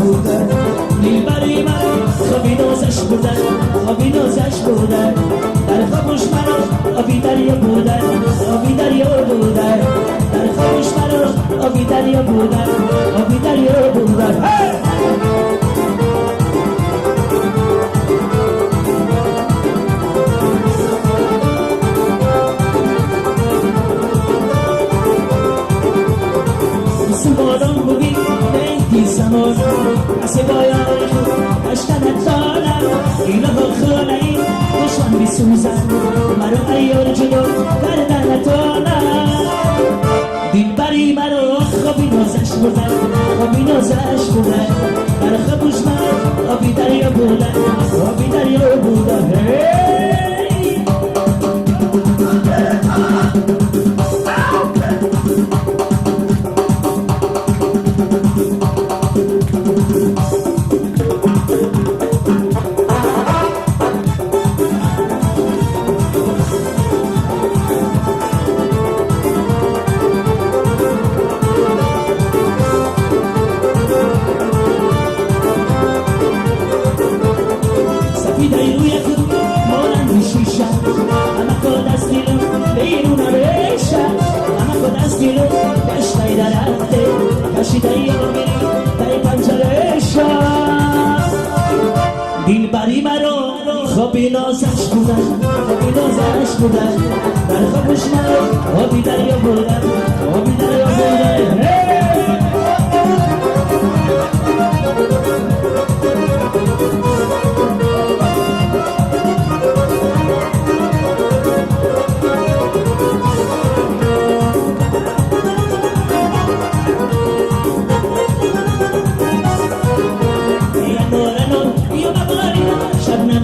بودن دلبری مرا خوابی نازش بودن خوابی نازش بودن در خوابش مرا آبی دریا بودن آبی دریا بودن در خوابش مرا آبی دریا بودن آبی دریا بودن سوارم بودی نیتی زمان کسی باید اشتنت دارم اینا با خانه ای دشمن بی سوزن مرا ایار جلو کردن دارم دلبری مرا خوابی نازش بودن خوابی نازش بودن در خوابش من آبی دریا بودن آبی دریا بودن دلبری مرا خوابی نازش بودن خوابی نازش بودن در خوابش مرا آبی دریا بودن آبی دریا بودن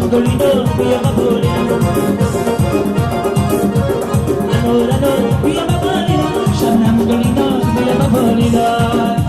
Dolino, via Mabolina. Amorano, via Mabolina. Shanam Dolino, via Mabolina.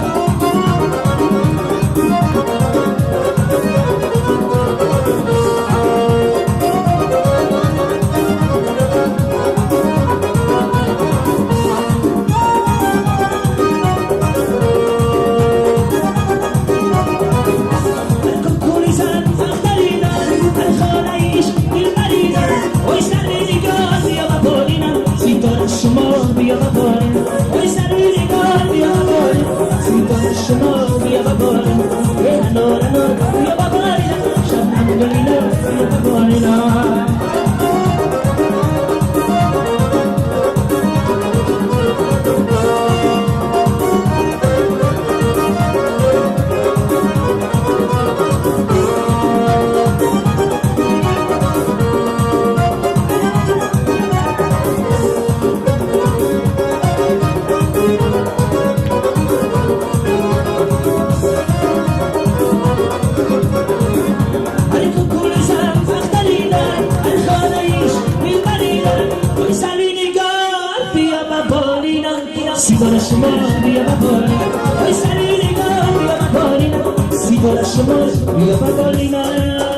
Sigola shmo via Mabolina, oi salini go via Mabolina. Sigola shmo via Mabolina.